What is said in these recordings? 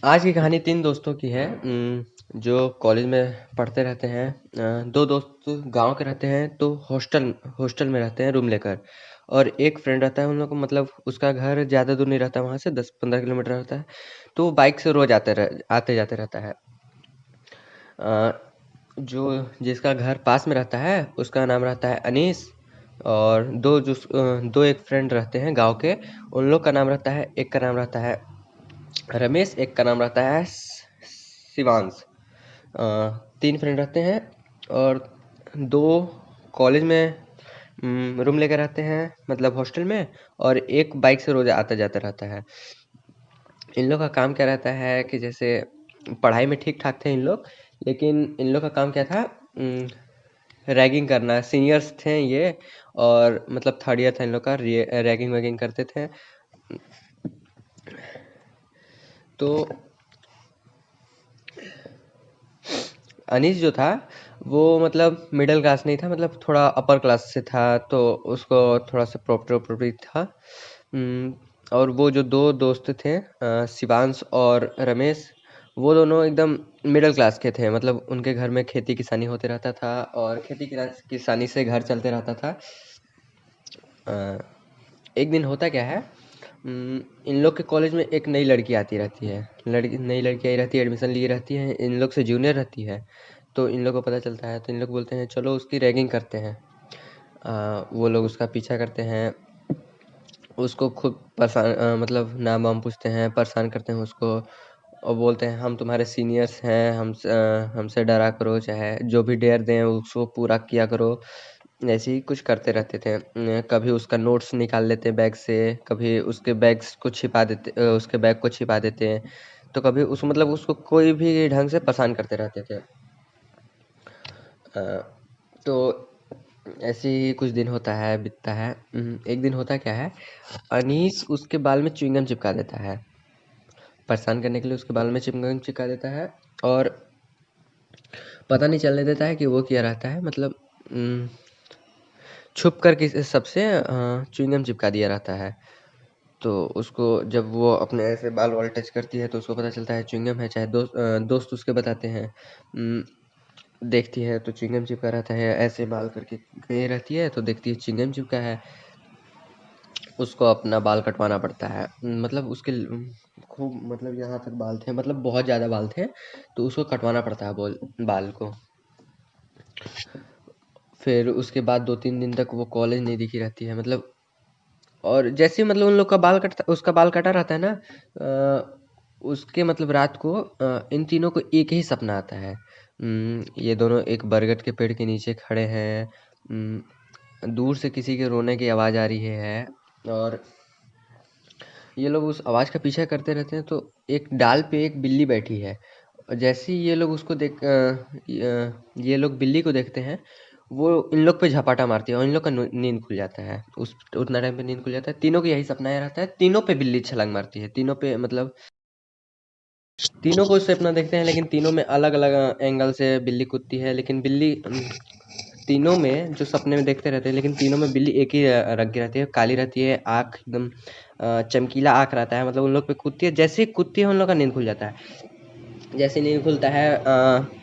आज की कहानी 3 दोस्तों की है जो कॉलेज में पढ़ते रहते हैं। 2 दोस्त गाँव के रहते हैं तो हॉस्टल हॉस्टल में रहते हैं रूम लेकर। और एक फ्रेंड रहता है उन लोग को, मतलब उसका घर ज़्यादा दूर नहीं रहता, वहाँ से 10-15 किलोमीटर रहता है। तो वो बाइक से रोज़ आते-जाते रहता है। अ, जो जिसका घर पास में रहता है उसका नाम रहता है अनीस। और 2 एक फ्रेंड रहते हैं गाँव के, उन लोग का नाम रहता है, एक का नाम रहता है रमेश, एक का नाम रहता है शिवांश। 3 फ्रेंड रहते हैं और 2 कॉलेज में रूम लेकर रहते हैं, मतलब हॉस्टल में। और एक बाइक से रोज आता जाता रहता है। इन लोग का काम क्या रहता है कि जैसे पढ़ाई में ठीक ठाक थे इन लोग, लेकिन इन लोग का काम क्या था, रैगिंग करना। सीनियर्स थे ये, और मतलब थर्ड ईयर था इन लोग का, रैगिंग वैगिंग करते थे। तो अनीस जो था वो मतलब मिडिल क्लास नहीं था, मतलब थोड़ा अपर क्लास से था, तो उसको थोड़ा सा प्रॉपर्टी था। और वो जो 2 दोस्त थे, शिवांश और रमेश, वो दोनों एकदम मिडिल क्लास के थे। मतलब उनके घर में खेती किसानी होते रहता था और खेती किसानी से घर चलते रहता था। अ, एक दिन होता क्या है, इन लोग के कॉलेज में एक नई लड़की आती रहती है। नई लड़की आई रहती है, एडमिशन लिए रहती है, इन लोग से जूनियर रहती है। तो इन लोग को पता चलता है तो इन लोग बोलते हैं चलो उसकी रैगिंग करते हैं। वो लोग उसका पीछा करते हैं, उसको खूब मतलब नाम वाम पूछते हैं, परेशान करते हैं उसको। और बोलते हैं हम तुम्हारे सीनियर्स हैं, हमसे डरा करो, चाहे जो भी डेयर दें उसको पूरा किया करो। ऐसे ही कुछ करते रहते थे। कभी उसका नोट्स निकाल लेते बैग से, कभी उसके बैग को छिपा देते हैं। तो कभी उस मतलब उसको कोई भी ढंग से परेशान करते रहते थे। अ, तो ऐसे ही कुछ दिन होता है, बीतता है। एक दिन होता क्या है, अनीस उसके बाल में च्युइंगम चिपका देता है। परेशान करने के लिए उसके बाल में च्युइंगम चिपका देता है, और पता नहीं चलने देता है कि वो किया रहता है। मतलब छुप कर किसी सबसे च्युइंगम चिपका दिया रहता है। तो उसको जब वो अपने ऐसे बाल वाल टच करती है तो उसको पता चलता है च्युइंगम है, चाहे दोस्त उसके बताते हैं। उम, देखती है तो च्युइंगम चिपका रहता है, ऐसे बाल करके गई रहती है तो देखती है च्युइंगम चिपका है। उसको अपना बाल कटवाना पड़ता है। मतलब उसके खूब, मतलब यहाँ तक बाल थे, मतलब बहुत ज़्यादा बाल थे, तो उसको कटवाना पड़ता है बाल को। फिर उसके बाद 2-3 दिन तक वो कॉलेज नहीं दिखी रहती है, मतलब। और जैसे ही मतलब उन लोग का उसका बाल कटा रहता है ना, उसके मतलब रात को इन तीनों को एक ही सपना आता है। ये दोनों एक बरगद के पेड़ के नीचे खड़े हैं। दूर से किसी के रोने की आवाज़ आ रही है, और ये लोग उस आवाज़ का पीछा करते रहते हैं। तो एक डाल पे एक बिल्ली बैठी है, और जैसे ही ये लोग बिल्ली को देखते हैं, वो इन लोग पे झपाटा मारती है और इन लोग का नींद खुल जाता है। उस उतना टाइम पे नींद खुल जाता है। तीनों को यही सपना आया रहता है, तीनों पे बिल्ली छलांग मारती है, तीनों पे मतलब तीनों को सपना देखते हैं, लेकिन तीनों में अलग अलग एंगल से बिल्ली कूदती है। लेकिन बिल्ली तीनों में जो सपने में देखते रहते हैं, लेकिन तीनों में बिल्ली एक ही रंग की रहती है, काली रहती है, आँख एकदम चमकीला आँख रहता है। मतलब उन लोग पे कूदती है, जैसे ही कूदती है उन लोग का नींद खुल जाता है। जैसे ही नींद खुलता है,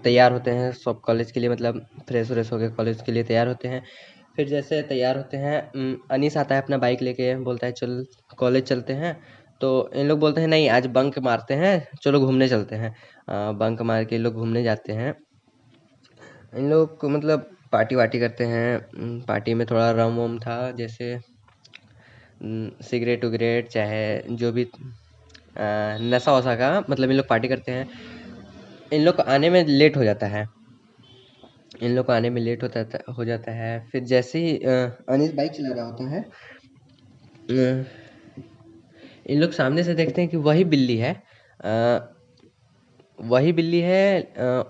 तैयार होते हैं सब कॉलेज के लिए, मतलब फ्रेश व्रेश होके कॉलेज के लिए तैयार होते हैं। फिर जैसे तैयार होते हैं, अनीस आता है अपना बाइक लेके, बोलता है चल कॉलेज चलते हैं। तो इन लोग बोलते हैं नहीं, आज बंक मारते हैं, चलो घूमने चलते हैं। बंक मार के ये लोग घूमने जाते हैं। इन लोग को मतलब पार्टी वार्टी करते हैं। पार्टी में थोड़ा रम वम था, जैसे सिगरेट उगरेट, चाहे जो भी नशा वशा का, मतलब इन लोग पार्टी करते हैं। इन लोग को आने में लेट हो जाता है। हो जाता है। फिर जैसे ही अनीस बाइक चला रहा होता है, इन लोग सामने से देखते हैं कि वही बिल्ली है,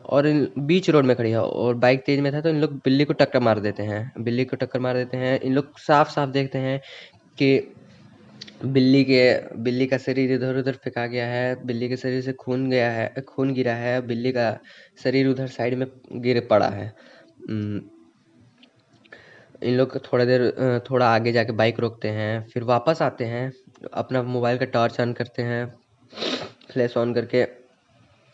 और बीच रोड में खड़ी है, और बाइक तेज में था तो इन लोग बिल्ली को टक्कर मार देते हैं। इन लोग साफ साफ देखते हैं कि बिल्ली का शरीर इधर उधर फेंका गया है, बिल्ली के शरीर से खून गिरा है, बिल्ली का शरीर उधर साइड में गिर पड़ा है। उम, इन लोग थोड़ा आगे जाके बाइक रोकते हैं, फिर वापस आते हैं, अपना मोबाइल का टॉर्च ऑन करते हैं, फ्लैश ऑन करके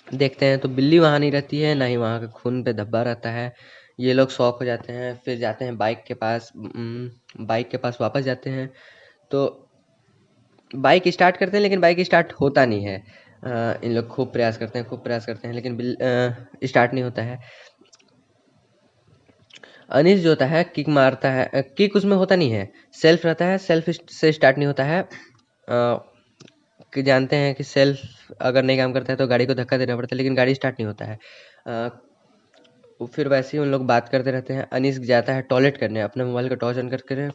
देखते हैं तो बिल्ली वहाँ नहीं रहती है, ना ही वहाँ का खून पे धब्बा रहता है। ये लोग शॉक हो जाते हैं, फिर जाते हैं बाइक के पास। बाइक के पास वापस जाते हैं तो बाइक स्टार्ट करते हैं, लेकिन बाइक स्टार्ट होता नहीं है। इन लोग खूब प्रयास करते हैं, खूब प्रयास करते हैं, लेकिन स्टार्ट नहीं होता है। अनीस जो होता है किक मारता है, किक उसमें होता नहीं है, सेल्फ रहता है, सेल्फ से स्टार्ट नहीं होता है। कि जानते हैं कि सेल्फ अगर नहीं काम करता है तो गाड़ी को धक्का देना पड़ता है, लेकिन गाड़ी स्टार्ट नहीं होता है। फिर वैसे ही उन लोग बात करते रहते हैं। अनीस जाता है टॉयलेट करने, अपने मोबाइल का टॉर्च ऑन करके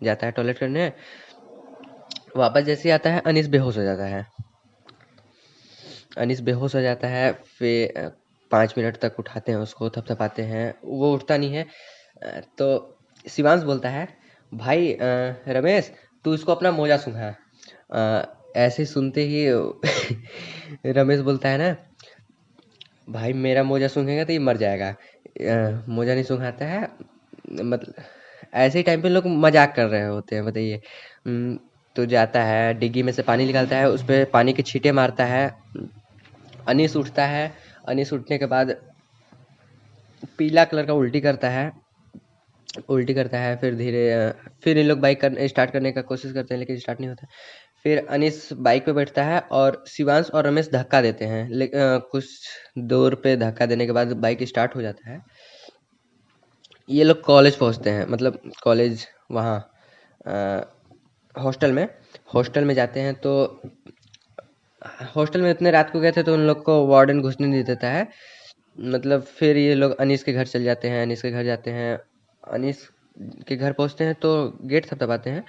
जाता है टॉयलेट करने। वापस जैसे ही आता है अनीस बेहोश हो जाता है। अनीस बेहोश हो जाता है, फिर 5 मिनट तक उठाते हैं उसको, थपथपाते हैं, वो उठता नहीं है। तो शिवांश बोलता है, भाई रमेश तू इसको अपना मोजा सूंघा। ऐसे सुनते ही रमेश बोलता है ना, भाई मेरा मोजा सूंघेगा तो ये मर जाएगा। मोजा नहीं सूंघाता है, मतलब ऐसे ही टाइम पे लोग मजाक कर रहे होते हैं, बताइए। तो जाता है डिग्गी में से पानी निकालता है, उस पे पानी के छींटे मारता है। अनीस उठता है। अनीस उठने के बाद पीला कलर का उल्टी करता है। उल्टी करता है, फिर फिर इन लोग बाइक स्टार्ट करने का कोशिश करते हैं, लेकिन स्टार्ट नहीं होता। फिर अनीस बाइक पे बैठता है और शिवांश और रमेश धक्का देते हैं, लेकिन कुछ दूर पे धक्का देने के बाद बाइक स्टार्ट हो जाता है। ये लोग कॉलेज पहुंचते हैं, मतलब कॉलेज वहाँ हॉस्टल में। हॉस्टल में जाते हैं तो हॉस्टल में इतने रात को गए थे तो उन लोग को वार्डन घुसने नहीं देता है। मतलब फिर ये लोग अनीस के घर चले जाते हैं। अनीस के घर जाते हैं, अनीस के घर पहुंचते हैं तो गेट थपथपाते हैं।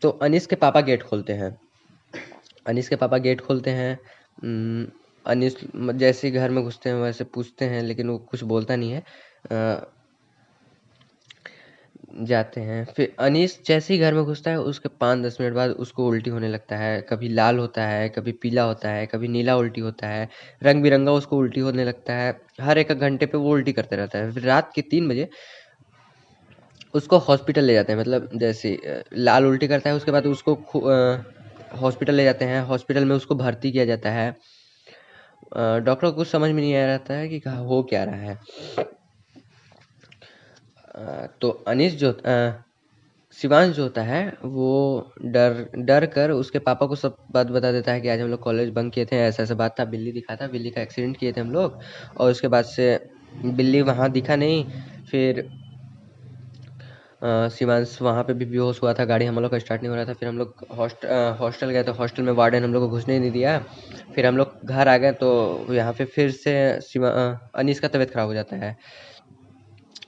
तो अनीस के पापा गेट खोलते हैं। अनीस के पापा गेट खोलते हैं। अनीस जैसे ही घर में घुसते हैं वैसे पूछते हैं, लेकिन वो कुछ बोलता नहीं है। जाते हैं, फिर अनीस जैसे ही घर में घुसता है उसके 5-10 मिनट बाद उसको उल्टी होने लगता है। कभी लाल होता है, कभी पीला होता है, कभी नीला उल्टी होता है, रंग बिरंगा उसको उल्टी होने लगता है। हर एक घंटे पे वो उल्टी करते रहता है। फिर रात के 3 बजे उसको हॉस्पिटल ले जाते हैं। मतलब जैसे लाल उल्टी करता है उसके बाद उसको हॉस्पिटल ले जाते हैं। हॉस्पिटल में उसको भर्ती किया जाता है। डॉक्टर को कुछ समझ में नहीं आ रहा है कि हो क्या रहा है। तो अनीस जो शिवांश जो होता है वो डर डर कर उसके पापा को सब बात बता देता है कि आज हम लोग कॉलेज बंक किए थे, ऐसा ऐसा बात था, बिल्ली दिखा था, बिल्ली का एक्सीडेंट किए थे हम लोग। और उसके बाद से बिल्ली वहाँ दिखा नहीं। फिर शिवांश वहाँ पे भी बेहोश हुआ था, गाड़ी हम लोग का स्टार्ट नहीं हो रहा था। फिर हम लोग हॉस्टल गए तो हॉस्टल में वार्डन हम लोग को घुसने नहीं दिया। फिर हम लोग घर आ गए तो यहाँ पे फिर से अनीस का तबीयत खराब हो जाता है।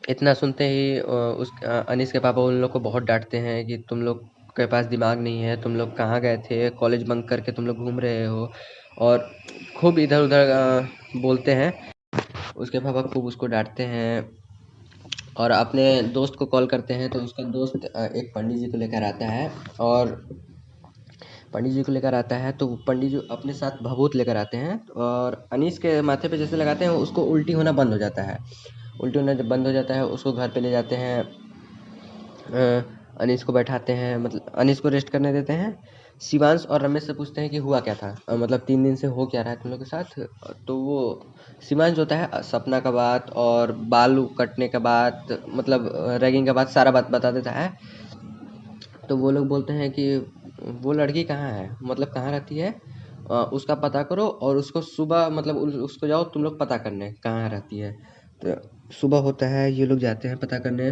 इतना सुनते ही अनीस के पापा उन लोग को बहुत डांटते हैं कि तुम लोग के पास दिमाग नहीं है, तुम लोग कहाँ गए थे, कॉलेज बंक करके तुम लोग घूम रहे हो। और खूब इधर उधर बोलते हैं। उसके पापा खूब उसको डांटते हैं और अपने दोस्त को कॉल करते हैं। तो उसका दोस्त एक पंडित जी को लेकर आता है। और पंडित जी को लेकर आता है तो पंडित जी अपने साथ भभूत लेकर आते हैं और अनीस के माथे पे जैसे लगाते हैं उसको उल्टी होना बंद हो जाता है। उल्टी होना जब बंद हो जाता है उसको घर पे ले जाते हैं। अनीस को बैठाते हैं, मतलब अनीस को रेस्ट करने देते हैं। शिवांश और रमेश से पूछते हैं कि हुआ क्या था, मतलब 3 दिन से हो क्या रहा है तुम लोग के साथ। तो वो शिवांश जो होता है सपना का बात और बाल कटने का बात, मतलब रैगिंग का बात, सारा बात बता देता है। तो वो लोग बोलते हैं कि वो लड़की कहाँ है, मतलब कहाँ रहती है, उसका पता करो और उसको सुबह, मतलब उसको जाओ तुम लोग पता करने कहाँ रहती है। तो सुबह होता है, ये लोग जाते हैं पता करने।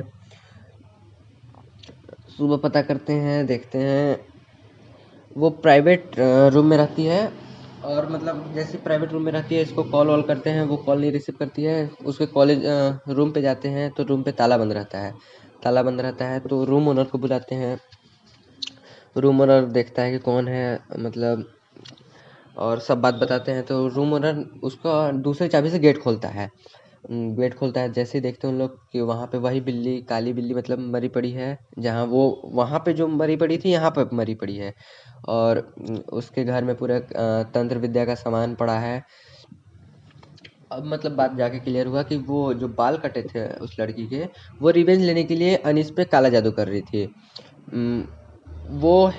सुबह पता करते हैं, देखते हैं वो प्राइवेट रूम में रहती है। और मतलब जैसे प्राइवेट रूम में रहती है, इसको कॉल वॉल करते हैं, वो कॉल नहीं रिसीव करती है। उसके कॉलेज रूम पे जाते हैं तो रूम पे ताला बंद रहता है। ताला बंद रहता है तो रूम ओनर को बुलाते हैं। रूम ओनर देखता है कि कौन है, मतलब और सब बात बताते हैं। तो रूम ओनर उसका दूसरी चाबी से गेट खोलता है। गेट खोलता है, जैसे ही देखते हैं उन लोग कि वहाँ पे वही बिल्ली, काली बिल्ली मतलब मरी पड़ी है, जहाँ वो वहाँ पे जो मरी पड़ी थी यहाँ पे मरी पड़ी है। और उसके घर में पूरा तंत्र विद्या का सामान पड़ा है। अब मतलब बात जाके क्लियर हुआ कि वो जो बाल कटे थे उस लड़की के, वो रिवेंज लेने के लिए अनीस पे काला जादू कर रही थी। वो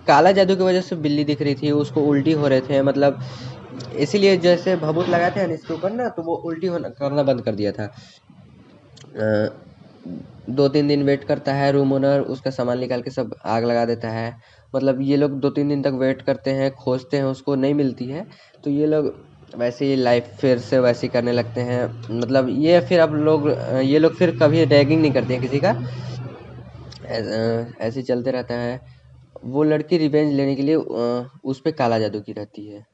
काला जादू की वजह से बिल्ली दिख रही थी, उसको उल्टी हो रहे थे, मतलब इसीलिए जैसे भभूत लगाए थे ना इसके ऊपर ना, तो वो उल्टी होना करना बंद कर दिया था। 2-3 दिन वेट करता है रूम ओनर, उसका सामान निकाल के सब आग लगा देता है। मतलब ये लोग 2-3 दिन तक वेट करते हैं, खोजते हैं, उसको नहीं मिलती है, तो ये लोग वैसे ही लाइफ फिर से वैसी करने लगते हैं। मतलब ये लोग फिर कभी रैगिंग नहीं करते हैं किसी का, ऐसे ही चलते रहता है। वो लड़की रिवेंज लेने के लिए उस पे काला जादू की रहती है।